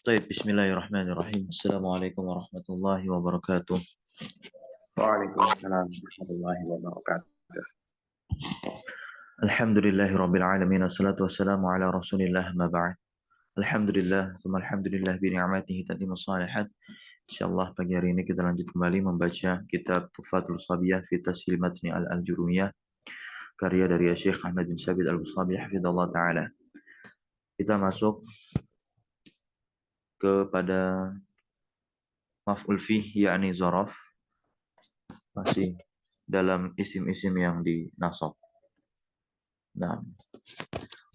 طيب بسم الله الرحمن الرحيم السلام عليكم ورحمة الله وبركاته. Waalaikumsalam warahmatullahi wabarakatuh. الحمد لله رب العالمين والصلاة والسلام على رسول الله ما بعد. الحمد لله ثم الحمد لله بنعمته تتم الصالحات. Insyaallah pagi hari ini kita lanjut kembali membaca kitab Tuhfatul Sabiyah fi Tashil Matni Al-Jurumiyah karya dari Syekh Ahmad bin Sabit Al-Busabi hafizallahu taala. Kita masuk kepada maf'ul fih yakni zaraf, masih dalam isim-isim yang dinasab. Nah,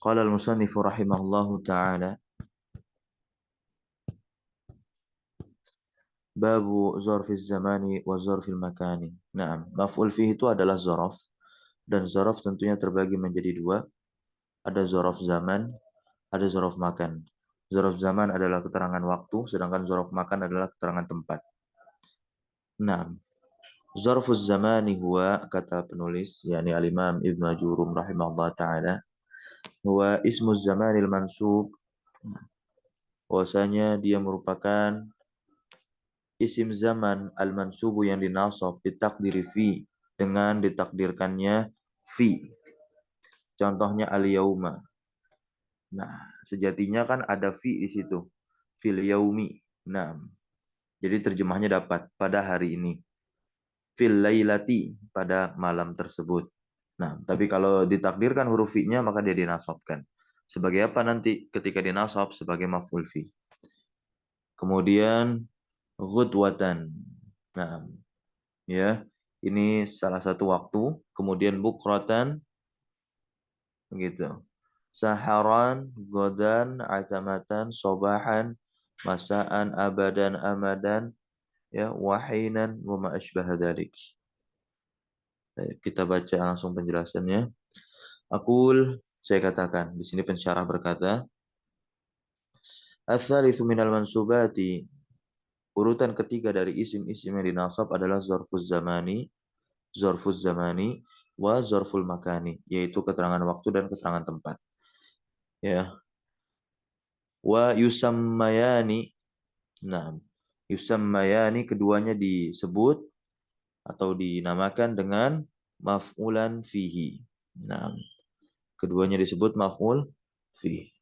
qala al-musannif rahimahullahu taala babu zarfiz zamani wa zarfil makani. Nah, maf'ul fihi itu adalah zaraf, dan zaraf tentunya terbagi menjadi dua. Ada zaraf zaman, ada zaraf makan. Zaraf zaman adalah keterangan waktu, sedangkan zaraf makan adalah keterangan tempat. Nah, zarfuz zamani huwa, kata penulis yakni al-Imam Ibnu Ajurum rahimahullah taala, huwa ismuz zamanil mansub. Bahwasanya dia merupakan isim zaman al-mansubu yang dinasab ditakdiri fi, dengan ditakdirkannya fi. Contohnya al-yauma. Nah, sejatinya kan ada fi di situ. Fil yaumi. Nah, jadi terjemahnya dapat pada hari ini. Fil lailati, pada malam tersebut. Nah, tapi kalau ditakdirkan huruf fi-nya maka dia dinasabkan. Sebagai apa nanti ketika dinasab? Sebagai maf'ul fi. Kemudian ghudwatan. Nah, ya, ini salah satu waktu. Kemudian bukratan, begitu. Saharan, godan, atamatan, sobahan, masaan, abadan, amadan, ya, wahinan, wa ma asbaha dzalik. Kita baca langsung penjelasannya. Saya katakan, di sini pensyarah berkata, ats-tsalitsu minal mansubati, urutan ketiga dari isim-isim yang dinasab adalah zarfuz zamani wa zarful makani, yaitu keterangan waktu dan keterangan tempat. Ya. Wa yusammayani. Nah, yusammayani keduanya disebut atau dinamakan dengan maf'ulan fihi. Nah, keduanya disebut maf'ul fihi.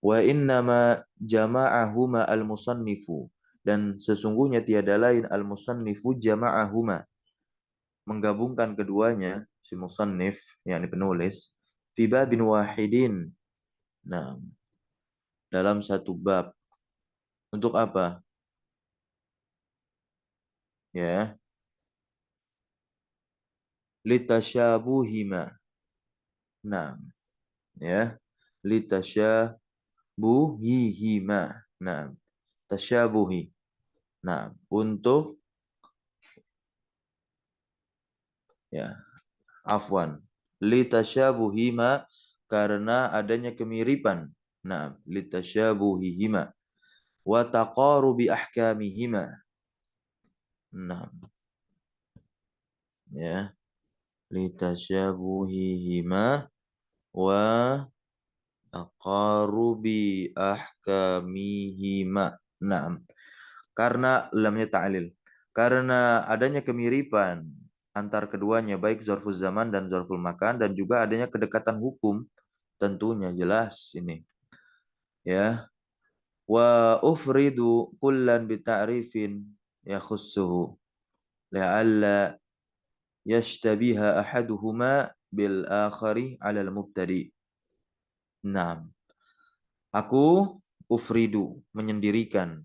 Wa innama jama'ahuma al-musannifu, dan sesungguhnya tiada lain al-musannifu jama'ahuma, menggabungkan keduanya, si musannif yakni penulis, fi babin wahidin. Nah, dalam satu bab. Untuk apa? Ya, litasyabuhima. Nah, ya, litasyabuhihima. Nah, tasyabuhi. Nah, untuk, ya, afwan, litasyabuhima, karena adanya kemiripan. Nah, litasyabuhihima wa taqarubi ahkamihima. Nah, ya, litasyabuhihima wa taqarubi ahkamihima. Nah, karena lamnya ta'lil. Karena adanya kemiripan antar keduanya, baik zarful zaman dan zarful makan, dan juga adanya kedekatan hukum, tentunya jelas ini. Ya. Wa ufridu kullan bita'rifin yakhussuhu la'alla yashtabiha ahaduhuma bil akhari 'ala al-mubtadi. Nah, aku ufridu, menyendirikan.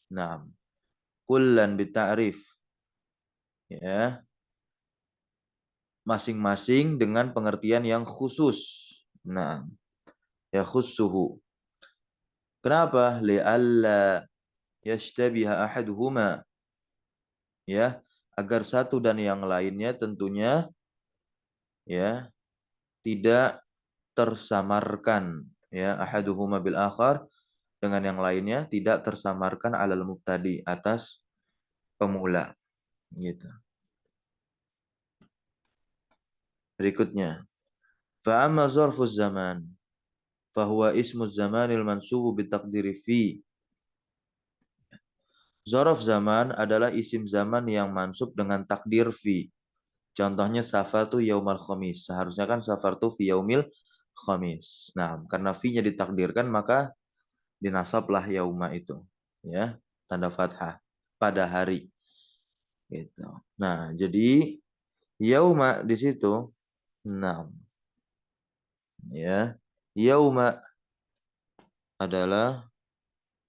Nah, kullan bita'rif, ya, masing-masing dengan pengertian yang khusus. Nah, ya khussuhu. Kenapa? Li'alla yashtabiha ahaduhuma. Ya, agar satu dan yang lainnya tentunya, ya, tidak tersamarkan, ya, ahaduhuma bil akhar, dengan yang lainnya tidak tersamarkan alal mubtadi, atas pemula, gitu. Berikutnya, fa amma zarfuz zaman, fahuwa ismu zamanil mansubu bitaqdiri fi. Zorof zaman adalah isim zaman yang mansub dengan takdir fi. Contohnya safar tuh yaumal khamis. Seharusnya kan safar tuh fi yaumil khamis. Nah, karena fi-nya ditakdirkan maka dinasablah yauma itu. Ya, tanda fathah pada hari. Gitu. Nah, jadi yauma di situ. Nah, ya. Yauma adalah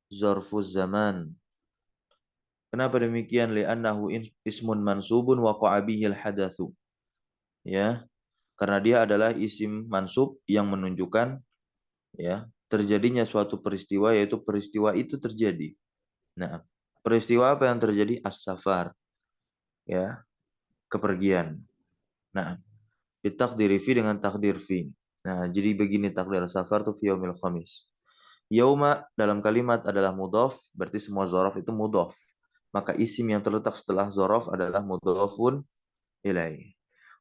zarfuz zaman. Kenapa demikian? Li'annahu ismun mansubun waqa'a bihil hadatsu. Ya, karena dia adalah isim mansub yang menunjukkan ya terjadinya suatu peristiwa, yaitu peristiwa itu terjadi. Nah, peristiwa apa yang terjadi? As-safar, ya, kepergian. Nah, ditakdiri fi dengan takdir fi. Nah, jadi begini takdir safar tuh fi yaumil khamis. Yauma dalam kalimat adalah mudhof, berarti semua zorof itu mudhof. Maka isim yang terletak setelah zorof adalah mudhofun ilaih.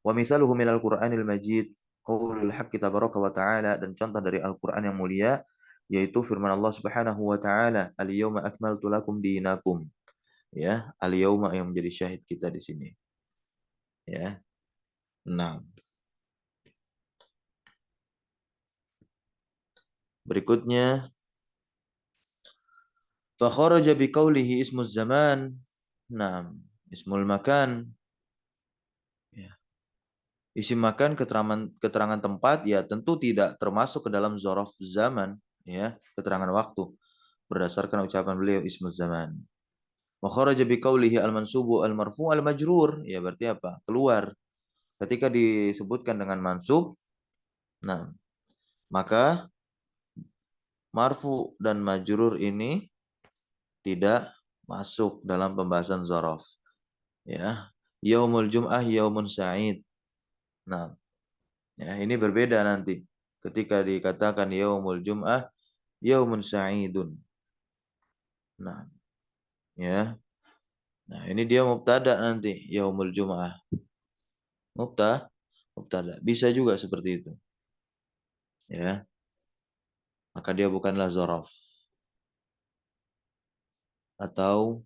Wa misaluhu minal Qur'anil Majid qaulul haqqi tabaraka wa ta'ala, dan contoh dari Al-Qur'an yang mulia yaitu firman Allah Subhanahu wa taala, al-yauma akmaltu lakum dinakum. Ya, al-yauma yang menjadi syahid kita di sini. Ya. Nah, berikutnya fa kharaja bi qawlihi ismuz zaman. Nah, ismul makan. Ya. Isim makan keterangan tempat ya tentu tidak termasuk ke dalam zorof zaman, ya, keterangan waktu berdasarkan ucapan beliau ismuz zaman. Wa kharaja bi qawlihi al-mansubu al-marfu al-majrur, ya berarti apa? Keluar. Ketika disebutkan dengan mansub, nah, maka marfu dan majrur ini tidak masuk dalam pembahasan zorof. Ya, yaumul jum'ah yaumun sa'id. Nah, ya, ini berbeda nanti. Ketika dikatakan yaumul jum'ah yaumun sa'idun. Nah, ya. Nah, ini dia mubtada nanti, yaumul jum'ah. Mubtada. Bisa juga seperti itu. Ya. Maka dia bukanlah zorof. Atau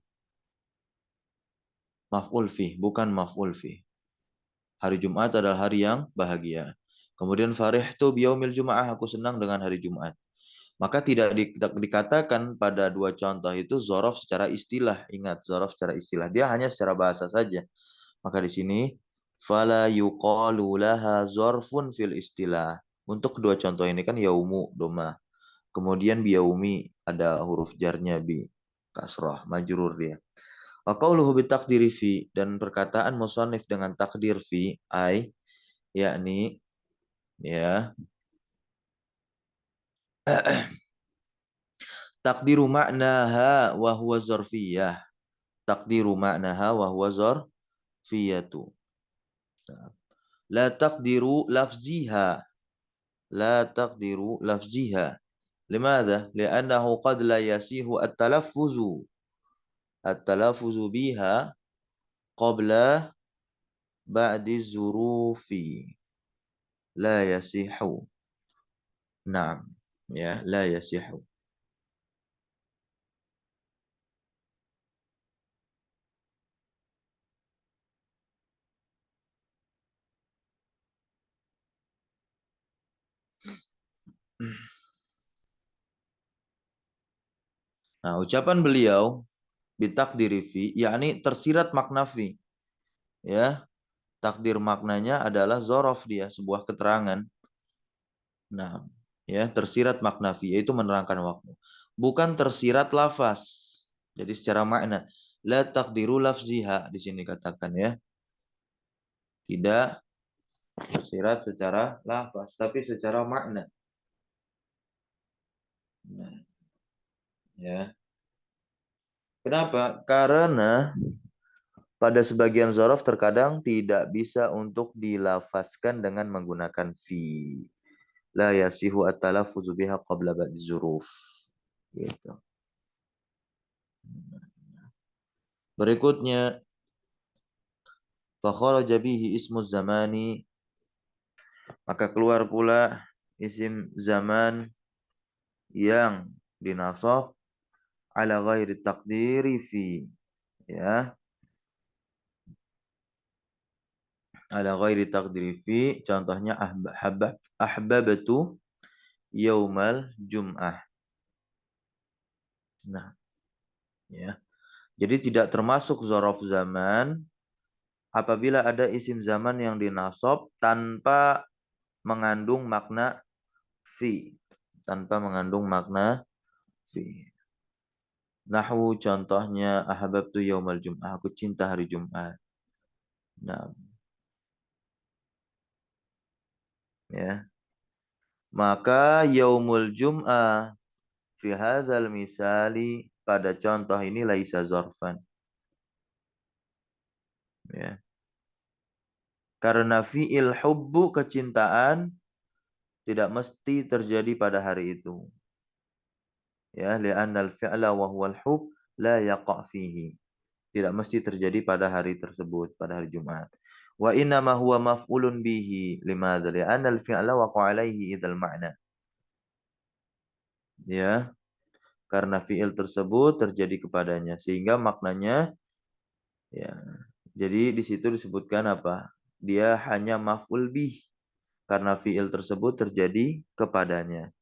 maf'ul fi, bukan maf'ul fi. Hari Jumat adalah hari yang bahagia. Kemudian farihtu biyaumil jum'ah, aku senang dengan hari Jumat. Maka tidak dikatakan pada dua contoh itu zorof secara istilah. Ingat, zorof secara istilah. Dia hanya secara bahasa saja. Maka di sini fala yuqalu laha zorfun fil istilah. Untuk kedua contoh ini kan yaumu doma. Kemudian biyaumi ada huruf jarnya bi kasrah majrur dia. Wa qauluhu bi taqdiri fi, dan perkataan musannif dengan takdir fi ai yakni ya takdiru maknaha wa huwa zarfiyah. Takdiru maknaha wa huwa zarfiyatu. La taqdiru lafziha. La taqdiru lafziha. Limadha? Li'annahu qad la yasihu at-talaffuzu biha qabla ba'di zurufi. La yasihu. Naam. Ya, la yasihu. Nah, ucapan beliau bitakdiri fi, yakni tersirat makna fi. Ya, takdir maknanya adalah zorof dia, sebuah keterangan. Nah, ya, tersirat makna fi, yaitu menerangkan waktu. Bukan tersirat lafaz. Jadi secara makna. La takdiru lafziha, di sini katakan ya. Tidak tersirat secara lafaz, tapi secara makna. Nah, ya. Kenapa? Karena pada sebagian zorof terkadang tidak bisa untuk dilafazkan dengan menggunakan fi. La yasihu at-talaffuzu biha qabla ba'di zuruf. Gitu. Berikutnya, fa kharaja bihi ismu zamani, maka keluar pula isim zaman yang dinasab ala ghairi taqdiri fi, ya, ala ghairi taqdiri fi, contohnya ahbabtu yaumal jum'ah. Nah, ya. Jadi tidak termasuk dzaraf zaman apabila ada isim zaman yang dinasab tanpa mengandung makna fi, tanpa mengandung makna fi. Nahwu contohnya ahbabtu yaumal jum'ah, aku cinta hari Jumat. Nah, ya. Maka yaumul jum'ah fi hadzal misali, pada contoh ini laisa zarfan, ya. Karena fi'il hubbu, kecintaan, tidak mesti terjadi pada hari itu. Ya, li'annal fi'la wa huwal hub la yaqa' fihi. Tidak mesti terjadi pada hari tersebut, pada hari Jumat. Wa inna ma huwa maf'ulun bihi. Limadza? Li'annal fi'la waqa'a alaihi idzal ma'na. Ya, karena fi'il tersebut terjadi kepadanya sehingga maknanya, ya. Jadi di situ disebutkan apa? Dia hanya maf'ul bih karena fi'il tersebut terjadi kepadanya.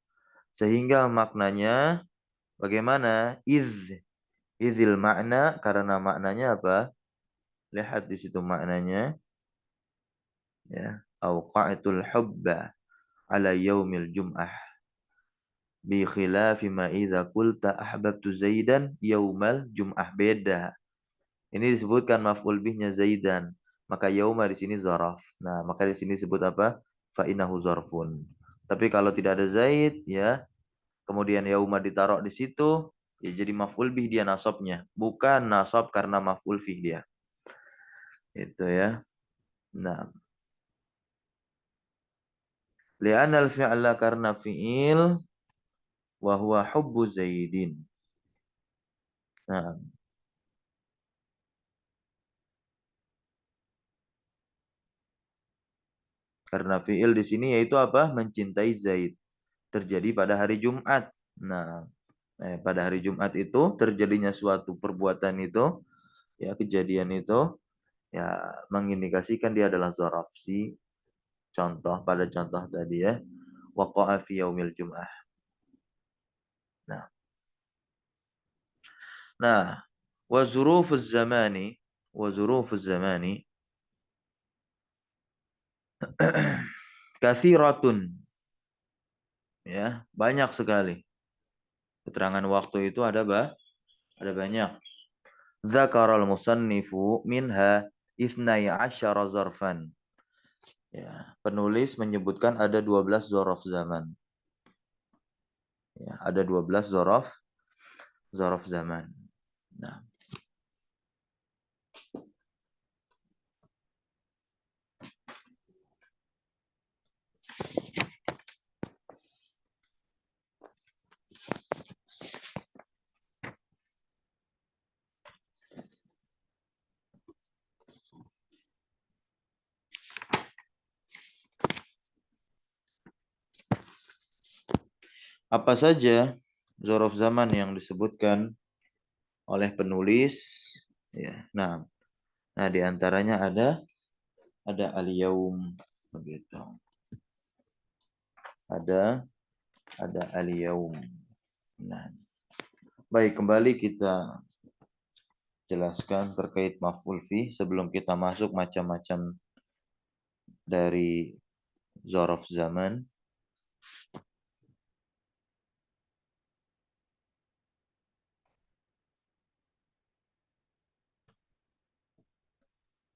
Sehingga maknanya bagaimana? Idzil makna, karena maknanya apa? Lihat di situ maknanya, ya. Auqa'atul hubba ala yaumil jum'ah bi khilafi ma idza qulta ahbabtu zaidan yaumal jum'ah, beda. Ini disebutkan maf'ul bihnya zaidan, maka yauma di sini zaraf. Nah, maka di sini disebut apa? Fa innahu zarfun. Tapi kalau tidak ada zaid, ya, kemudian yauma ditaruh di situ, ya jadi maf'ul bih dia nasabnya, bukan nasab karena maf'ul fih dia. Itu ya. Nah, li'anal fi'la, karena fi'il, wa huwa hubbu zaidin. Nah, karena fi'il di sini yaitu apa? Mencintai Zaid. Terjadi pada hari Jumat. Nah, pada hari Jumat itu terjadinya suatu perbuatan itu, ya, kejadian itu, ya, mengindikasikan dia adalah zaraf. Si contoh pada contoh tadi, ya, waqa'a fi yaumil jum'ah. Nah, nah, wa zurufuz zamani, wa zurufuz zamani kathiratun, ya, banyak sekali. Keterangan waktu itu ada banyak. Dzakaral musannifu minha isnai asyara zarfan. Ya, penulis menyebutkan ada 12 zorof zaman. Ya, ada 12 zorof zaman. Nah, apa saja zorof zaman yang disebutkan oleh penulis? Ya, nah di antaranya ada al-yaum, begitu. Ada al-yaum. Nah, baik, kembali kita jelaskan terkait maf'ul fi sebelum kita masuk macam-macam dari zorof zaman.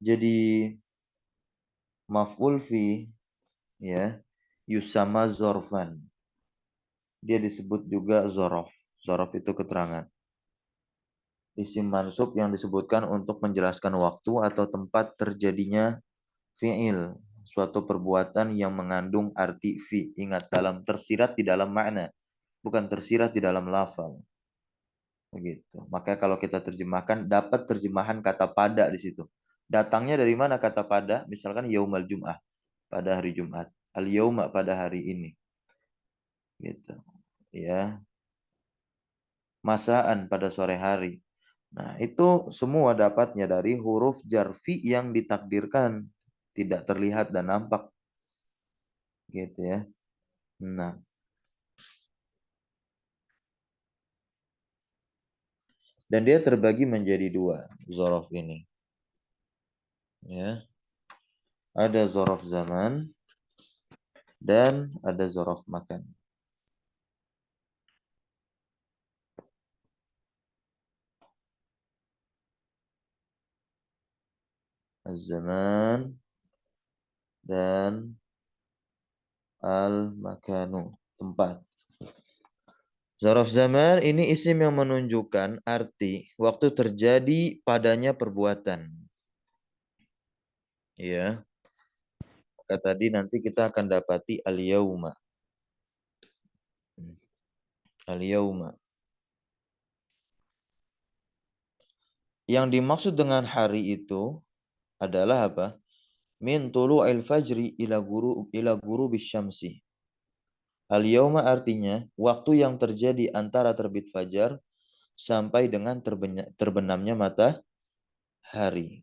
Jadi maf'ul fi, ya, yusama zorfan. Dia disebut juga zorof. Zorof itu keterangan. Isim mansub yang disebutkan untuk menjelaskan waktu atau tempat terjadinya fi'il, suatu perbuatan yang mengandung arti fi. Ingat, tersirat di dalam makna, bukan tersirat di dalam lafal. Begitu. Maka kalau kita terjemahkan, dapat terjemahan kata pada di situ. Datangnya dari mana kata pada? Misalkan yaumal jum'ah, pada hari Jumat. Al-yauma, pada hari ini. Gitu. ya, masaan pada sore hari. Nah, itu semua dapatnya dari huruf jarfi yang ditakdirkan, tidak terlihat dan nampak, gitu ya. Nah, dan dia terbagi menjadi dua zorof ini. Ya, ada zorof zaman dan ada zorof makan. Az-zaman dan al-makanu, tempat. Zaraf zaman ini isim yang menunjukkan arti waktu terjadi padanya perbuatan. Ya, maka tadi nanti kita akan dapati al-yauma. Al-yauma. Yang dimaksud dengan hari itu adalah apa? Min tulu'il fajri ila guru bisyamsi. Al-yauma artinya waktu yang terjadi antara terbit fajar sampai dengan terbenamnya matahari.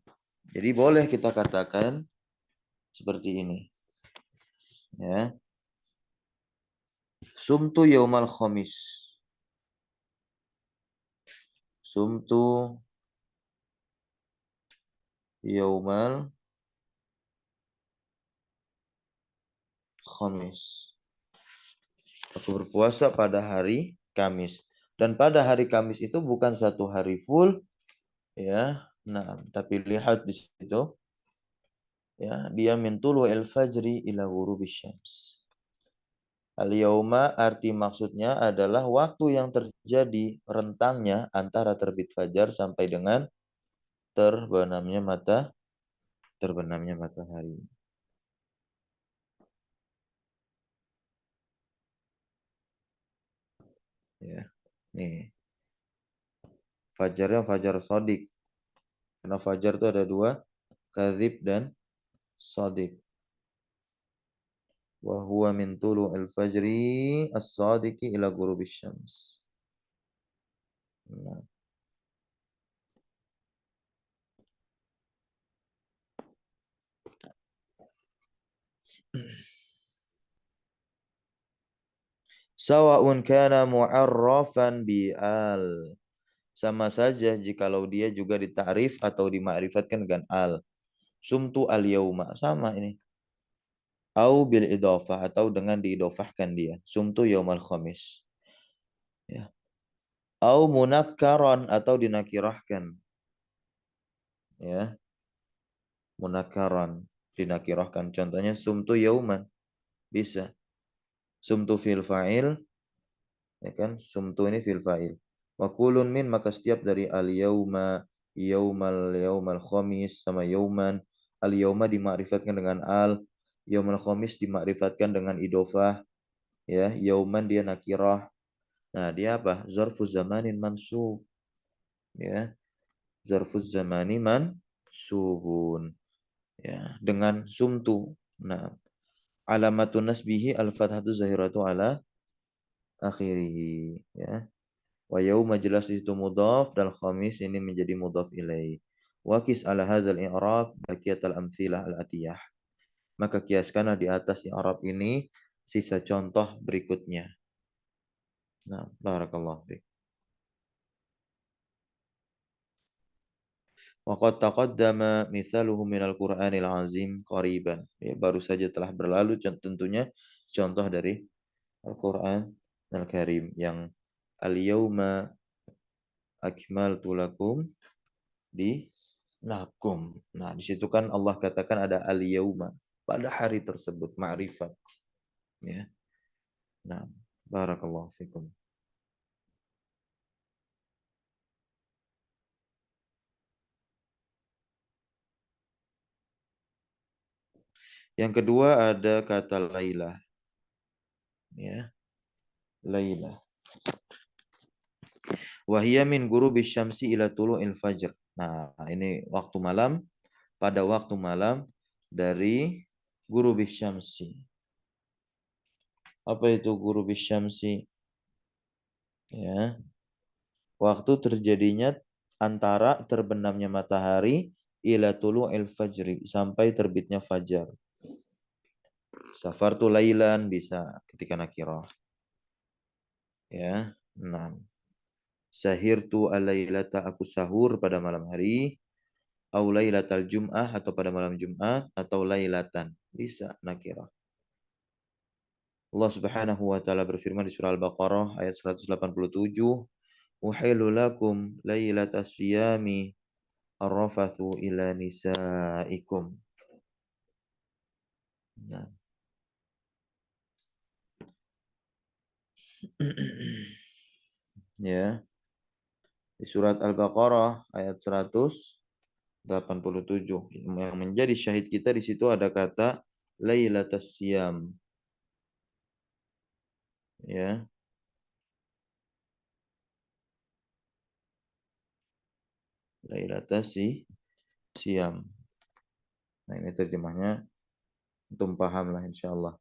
Jadi boleh kita katakan seperti ini. Ya. Sumtu yaumal khamis. Sumtu yaumal khamis. Aku berpuasa pada hari Kamis. Dan pada hari Kamis itu bukan satu hari full, ya. Nah, tapi lihat di situ, ya, dia min tulu el fajri ila ghurubis syams. Al-yauma arti maksudnya adalah waktu yang terjadi rentangnya antara terbit fajar sampai dengan terbenamnya matahari. Ya. Nih, fajarnya fajar sodik. Karena fajar itu ada dua, kadzib dan sodik. Wa huwa min tulu'il fajri as-sadiqi ila ghurubis syams. Nah. Sawa'un kana mu'arrafan bi'al. Sama saja jikalau dia juga ditakrif atau dimakrifatkan dengan al. Sumtu al-yauma. Sama ini. Au bil idhafah atau dengan diidhafahkan dia. Sumtu yaumal khamis. Ya. Au munakkaran atau dinakirahkan. Ya. Munakkaran. Dinakirahkan. Contohnya sumtu yauman. Bisa. Sumtu fil fa'il. Ya kan? Sumtu ini fil fa'il. Wa kulun min maka setiap dari al-yauma, yaumal khamis sama yauman. Al-yauma dimakrifatkan dengan al, yaumal khamis dimakrifatkan dengan idofah, ya, yauman dia nakirah. Nah, dia apa? Zarfuz zamanin mansub. Ya, zarfuz zamani mansubun. Ya, dengan sumtu. Nah, alamatun nasbihi al-fathatu zahiratu ala akhirih, ya. Wa yauma jelas itu mudhaf dan khamis ini menjadi mudhaf ilaih. Wa qis ala hadzal i'rab baqiyatul amtsilah al-atiyah. Maka kiaskanlah di atas i'rab ini sisa contoh berikutnya. Nah, barakallahu fiik. Wa qad taqaddama mithaluhu minal Qur'anil azim qariban. Ya, baru saja telah berlalu tentunya contoh dari Al-Qur'an Al-Karim yang al-yauma akmaltu lakum di lakum. Nah, di situ kan Allah katakan ada al-yauma pada hari tersebut ma'rifat. Ya. Nah, barakallahu fikum. Yang kedua ada kata Laila. Ya, Laila. Wahia min ghurubi syamsi ila tulu'il fajr. Nah, ini waktu malam, pada waktu malam dari ghurubi syamsi. Apa itu ghurubi syamsi? Ya. Waktu terjadinya antara terbenamnya matahari ila tulu'il fajri, sampai terbitnya fajar. Safartu lailan bisa ketika nakirah. Ya. 6. Sahirtu alailata, aku sahur pada malam hari. Au lailatal jum'ah, atau pada malam Jumat, atau lailatan. Bisa nakirah. Allah Subhanahu wa taala berfirman di surah Al-Baqarah ayat 187, "Uhillu lakum lailatas siyami arrafathu ila nisaikum." Nah. Ya, di surat Al-Baqarah ayat 187. Yang menjadi syahid kita di situ ada kata lailatas siyam. Ya, lailatas siyam. Nah, ini terjemahnya untuk paham lah insyaallah.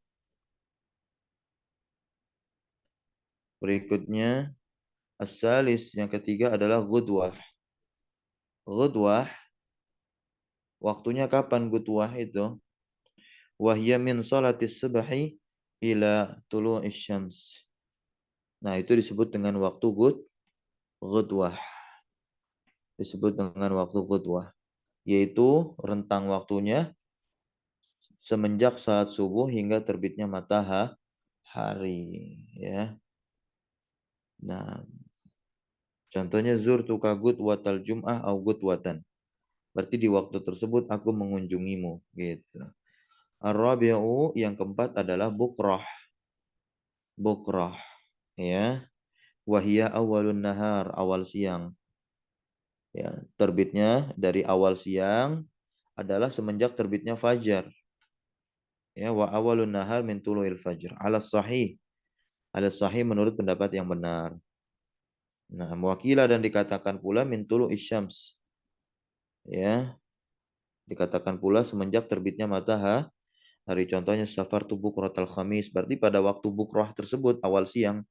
Berikutnya as-salis, yang ketiga adalah ghudwah. Ghudwah, waktunya kapan ghudwah itu? Wahya min salatis subhi ila tulu'is syams. Nah, itu disebut dengan waktu ghudwah. Disebut dengan waktu ghudwah, yaitu rentang waktunya semenjak saat subuh hingga terbitnya matahari, ya. Nah, contohnya zurtu ka gudwatal jum'ah au gudwatan. Berarti di waktu tersebut aku mengunjungimu, gitu. Ar-rabi'u, yang keempat adalah bukrah. Bukrah, ya. Wahia awalun nahar, awal siang. Ya, terbitnya dari awal siang adalah semenjak terbitnya fajar. Ya, wa awalun nahar min tulu'il fajr. Ala sahih. Ala sahih menurut pendapat yang benar. Nah, muwakilah, dan dikatakan pula min tulu'is syams. Ya, dikatakan pula semenjak terbitnya matahari. Contohnya safartu bukratal khamis, berarti pada waktu bukrah tersebut awal siang.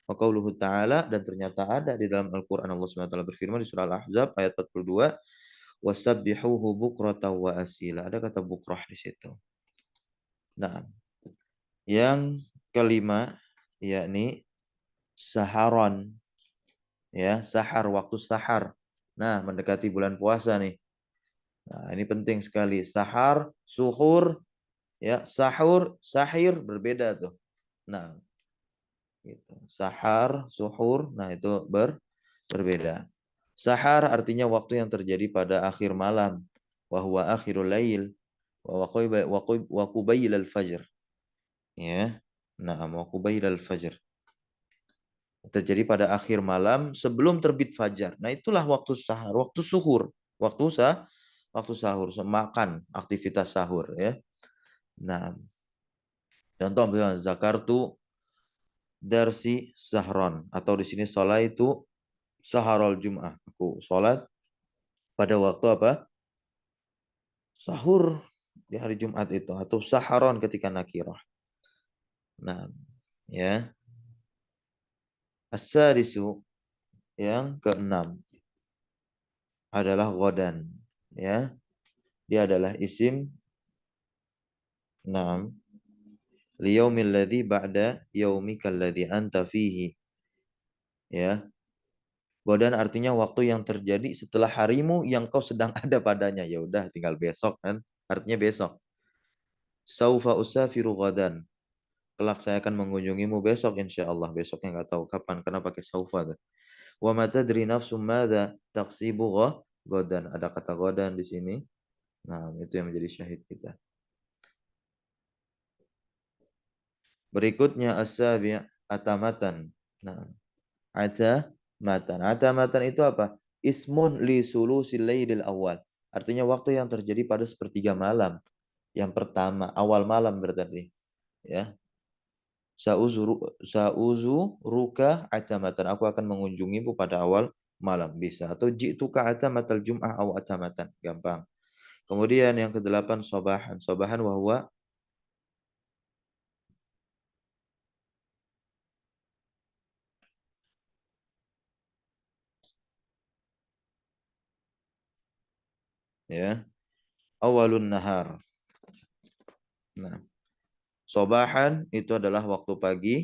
Wa qauluhu ta'ala, dan ternyata ada di dalam Al-Qur'an Allah Subhanahu wa taala berfirman di surah Al-Ahzab ayat 42, wasabbihuhu bukratan wa asila. Ada kata bukrah di situ. Nah, yang kelima yakni saharon, ya, sahar, waktu sahar. Nah, mendekati bulan puasa nih. Nah, ini penting sekali. Sahar, suhur, ya, sahur, sahir berbeda tuh. Nah, gitu. Sahar, suhur, nah itu berbeda. Sahar artinya waktu yang terjadi pada akhir malam. Wa huwa akhirul lail wa qubayl al-fajr. Ya. Nah, wa qubayl al-fajr. Terjadi pada akhir malam sebelum terbit fajar. Nah, itulah waktu sahar, waktu suhur, waktu sahur, makan, aktivitas sahur, ya. Nah, contoh misalnya zakartu darsi sahron, atau di sini sholat itu saharul jum'ah. Aku sholat pada waktu apa? Sahur di hari Jumat itu, atau saharon ketika nakirah. Nah, ya. As-sadisu, yang keenam adalah godan, ya. Dia adalah isim. Naam. Liyaumil ladzi ba'da yaumikal ladzi anta fihi. Ya. Godan artinya waktu yang terjadi setelah harimu yang kau sedang ada padanya. Ya udah, tinggal besok kan. Artinya besok. Saufa usafiru godan. Kelak saya akan mengunjungimu besok insyaallah. Besoknya nggak tahu kapan, karena pakai saufa. Wa ma tadri nafsum madza taksibu godan. Ada kata godan di sini. Nah, itu yang menjadi syahid kita. Berikutnya as-sabi' atamatan. Nah, atamatan. Atamatan itu apa? Ismun li sulusil lailil awal. Artinya waktu yang terjadi pada sepertiga malam yang pertama, awal malam berarti. Ya. Sauzu ruka atamatan. Aku akan mengunjungimu pada awal malam, bisa. Atau ji'tuka atamatal jum'ah aw atamatan. Gampang. Kemudian yang kedelapan sobahan. Sobahan wahwa Ya, awalun nahar. Nah, sobahan itu adalah waktu pagi,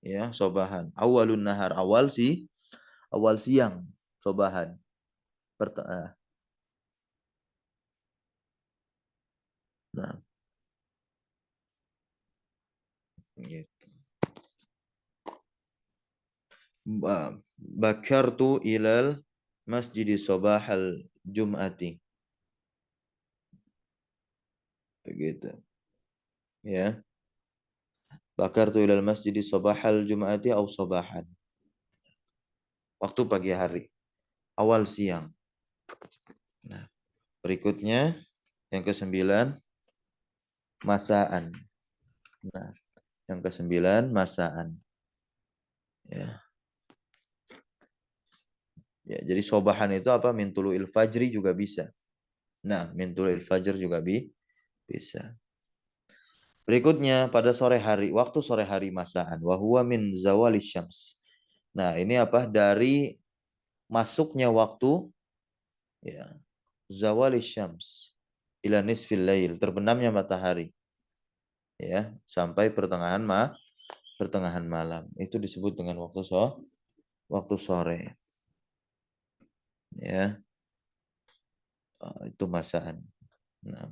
ya, sobahan. Awalun nahar, awal siang, sobahan. Nah, gitu. Bakartu ilal masjidi sobahal jum'ati. Begitu. Ya. Bakartu ilal masjidi sobahal jum'ati au sobahan. Waktu pagi hari. Awal siang. Nah, berikutnya yang kesembilan masaan. Nah, yang kesembilan masaan. Ya. Ya, jadi sobahan itu apa? Min tulu'il fajri juga bisa. Nah, min tulu'il fajr juga bisa. Berikutnya pada sore hari, waktu sore hari masaan. Wahuwa min zawali syams. Nah, ini apa? Dari masuknya waktu, ya, zawali syams ila nisfil lail, terbenamnya matahari, ya, sampai pertengahan malam. Itu disebut dengan waktu sore. Ya, itu masaan. Nah,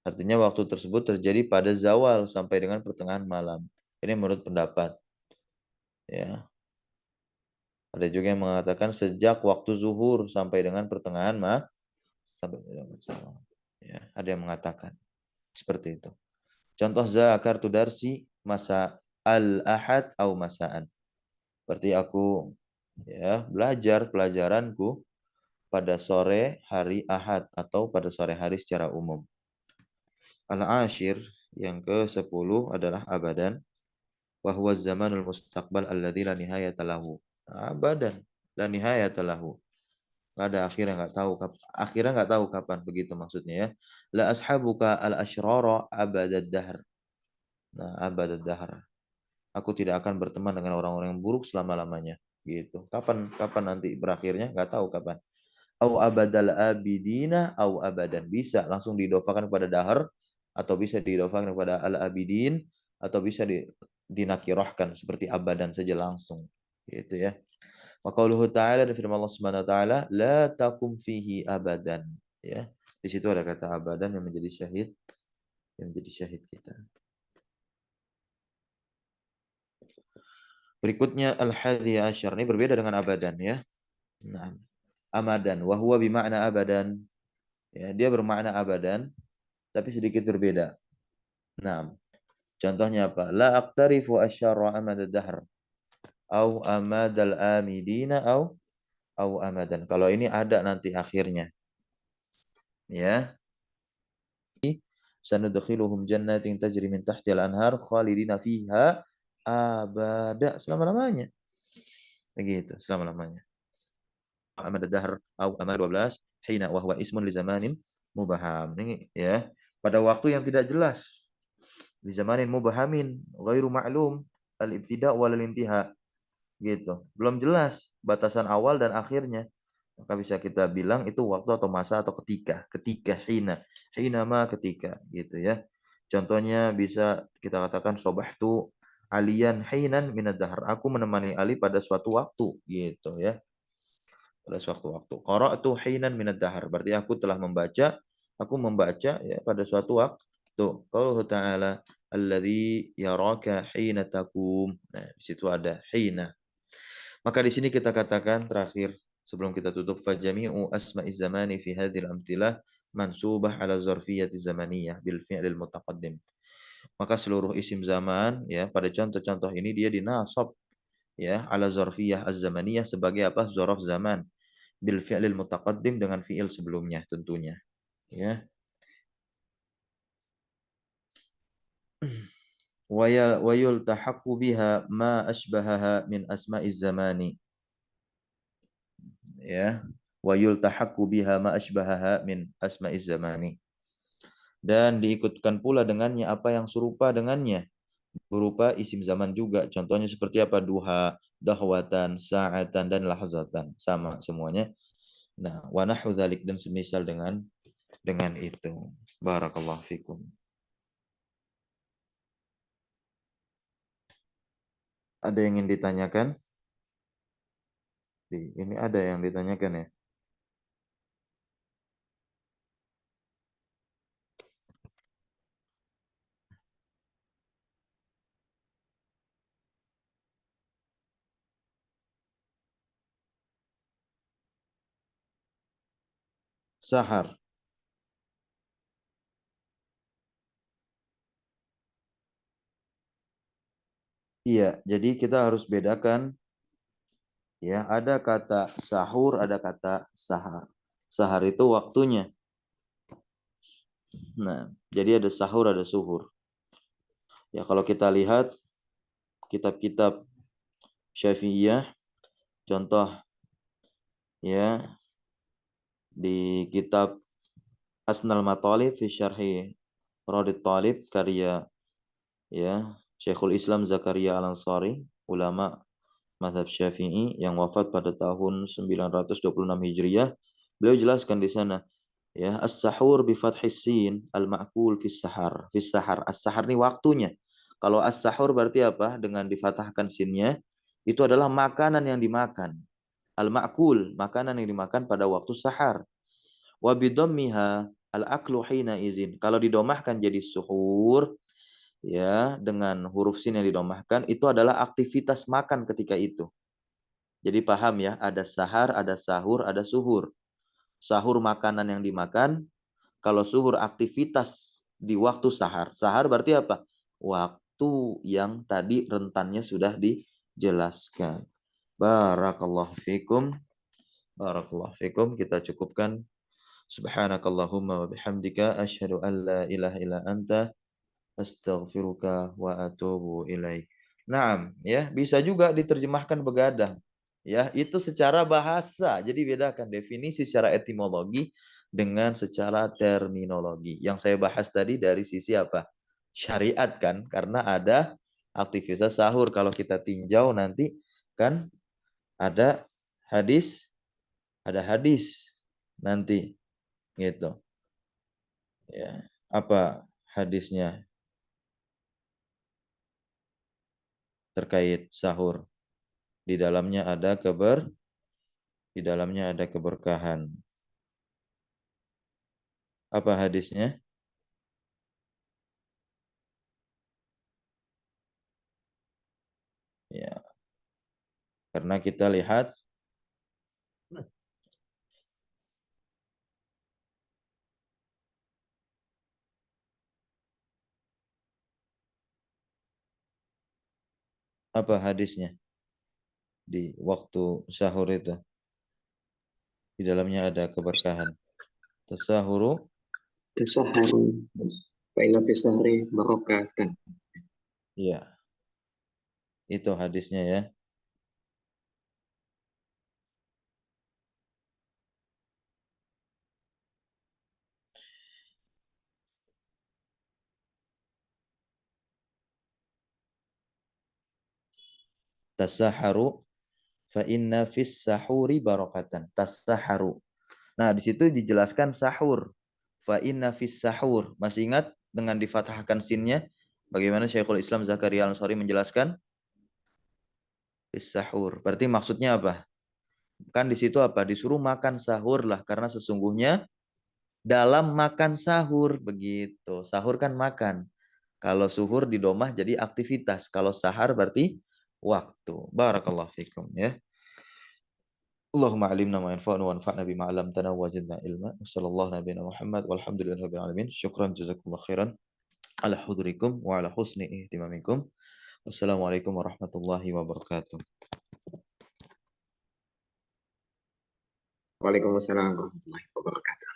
artinya waktu tersebut terjadi pada zawal sampai dengan pertengahan malam. Ini menurut pendapat. Ya, ada juga yang mengatakan sejak waktu zuhur sampai dengan pertengahan sampai dengan zawal. Ya, ada yang mengatakan seperti itu. Contoh zakartu darsi masa al-ahad atau masaan. Berarti aku, ya, belajar pelajaranku pada sore hari Ahad atau pada sore hari secara umum. Al-ashir yang ke-10 adalah abadan wa huwa zamanul mustaqbal alladzi la nihayata lahu. Abadan la nihayata lahu. Nggak ada akhirnya, nggak tahu kapan, begitu maksudnya, ya. La ashabuka al-asyrara abadad dahr. Nah, abadad dahr. Aku tidak akan berteman dengan orang-orang yang buruk selama-lamanya. Gitu. Kapan kapan nanti berakhirnya? Nggak tahu kapan. Au abadal abidina au abadan. Bisa langsung diidofakan kepada dahar, atau bisa diidofakan kepada al-abidin, atau bisa dinakirahkan seperti abadan saja langsung. Gitu, ya. Wa qauluhu ta'ala, dan firman Allah Subhanahu wa taala, la takum fihi abadan. Ya. Di situ ada kata abadan yang menjadi syahid kita. Berikutnya al-hadi asyar. Ini berbeda dengan abadan, ya. Nah, amadan wa huwa bima'na abadan. Ya, dia bermakna abadan tapi sedikit berbeda. Nah, contohnya apa? La aqtarifu asyara amad ad-dahr au amad al-amidina au amadan. Kalau ini ada nanti akhirnya. Ya. Sanudkhiluhum jannatin tajri min tahtiha al-anhar khalidina fiha abada, selama-lamanya. Begitu, selama-lamanya. Amad ad-dahr au amad 12 hina wa huwa ismun li zamanin mubaham. Ini, ya, pada waktu yang tidak jelas. Di zamanin mubahamin ghairu ma'lum al-ibtida' wal intiha. Gitu. Belum jelas batasan awal dan akhirnya. Maka bisa kita bilang itu waktu atau masa atau ketika. Ketika, hina. Hina ma, ketika. Gitu, ya. Contohnya bisa kita katakan sobahtu aliyan hinan minad dahr. Aku menemani Ali pada suatu waktu. Gitu, ya. Pada suatu waktu. Qara'tu hinan minad dahr. Berarti aku telah membaca. Aku membaca, ya, pada suatu waktu. Qauluhu ta'ala alladzi yaraka hina takum. Nah, di situ ada hina. Maka di sini kita katakan terakhir sebelum kita tutup, fajami'u asma'iz zamani fi hadhil amtilah mansubah ala zarfiyyati zamaniyah bil fi'lil mutaqaddim. Maka seluruh isim zaman, ya, pada contoh-contoh ini dia dinasab, ya, ala zarfiyah az-zamaniyah sebagai apa? Zaraf zaman bil fi'lil mutaqaddim, dengan fi'il sebelumnya tentunya, ya. Wa yultahaqqu biha ma asbahaha min asma'iz zamani, ya. Wa yultahaqqu biha ma asbahaha min asma'iz zamani. Dan diikutkan pula dengannya apa yang serupa dengannya berupa isim zaman juga. Contohnya seperti apa? Duha, dahwatan, sa'atan, dan lahzatan. Sama semuanya. Nah, wa nahwu dzalik dan semisal dengan itu. Barakallahu fikum. Ada yang ingin ditanyakan? Ini ada yang ditanyakan ya? Sahar. Iya, jadi kita harus bedakan ya, ada kata sahur, ada kata sahar. Sahar itu waktunya. Nah, jadi ada sahur, ada suhur. Ya, kalau kita lihat kitab-kitab Syafi'iyah, contoh ya di kitab Asnal Matalib fi Syarhi Radit Talib karya ya Syekhul Islam Zakaria Al-Ansari, ulama mazhab Syafi'i yang wafat pada tahun 926 Hijriah. Beliau jelaskan di sana ya, as-sahur bi fathis sin al-ma'kul fis sahar. Fis sahar, as-sahar ini waktunya. Kalau as-sahur berarti apa? Dengan difathahkan sinnya, itu adalah makanan yang dimakan. Al-ma'kul, makanan yang dimakan pada waktu sahar. Wa bidhammiha al-aklu hina izin. Kalau didomahkan jadi suhur, ya dengan huruf sin yang didomahkan, itu adalah aktivitas makan ketika itu. Jadi paham ya, ada sahar, ada sahur, ada suhur. Sahur makanan yang dimakan, kalau suhur aktivitas di waktu sahar. Sahar berarti apa? Waktu yang tadi rentannya sudah dijelaskan. Barakallahu fikum. Barakallahu fikum. Kita cukupkan. Subhanakallahumma wa bihamdika asyhadu an la ilaha illa anta astaghfiruka wa atubu ilaik. Naam, ya, bisa juga diterjemahkan begadang. Ya, itu secara bahasa. Jadi bedakan definisi secara etimologi dengan secara terminologi. Yang saya bahas tadi dari sisi apa? Syariat kan, karena ada aktivitas sahur. Kalau kita tinjau nanti kan ada hadis, nanti gitu. Ya, apa hadisnya terkait sahur? Di dalamnya ada di dalamnya ada keberkahan. Apa hadisnya? Ya, karena kita lihat apa hadisnya di waktu sahur itu. Di dalamnya ada keberkahan. Tasahuru, Tasaharu fa inna fi sahri barakatan. ya, itu hadisnya ya. Tasaharu fa inna fis sahuri barakatan. Tasaharu. Nah, di situ dijelaskan sahur. Fa inna fis sahur. Masih ingat dengan difathahkan sinnya? Bagaimana Syekhul Islam Zakaria Al-Ansari menjelaskan? Fis sahur. Berarti maksudnya apa? Kan di situ apa? Disuruh makan sahur lah. Karena sesungguhnya dalam makan sahur. Begitu. Sahur kan makan. Kalau suhur di domah jadi aktivitas. Kalau sahar berarti waktu. Barakallahu fikum ya. Allahumma alimna ma yanfa'una wanfa'na bima 'allamtana wa zidna ilma. Wassallallahu nabiyana Muhammad walhamdulillahi rabbil alamin. Syukran jazakumullah khairan ala hudurikum wa ala husni ihtimamikum. Wassalamualaikum warahmatullahi wabarakatuh. Waalaikumsalam warahmatullahi wabarakatuh.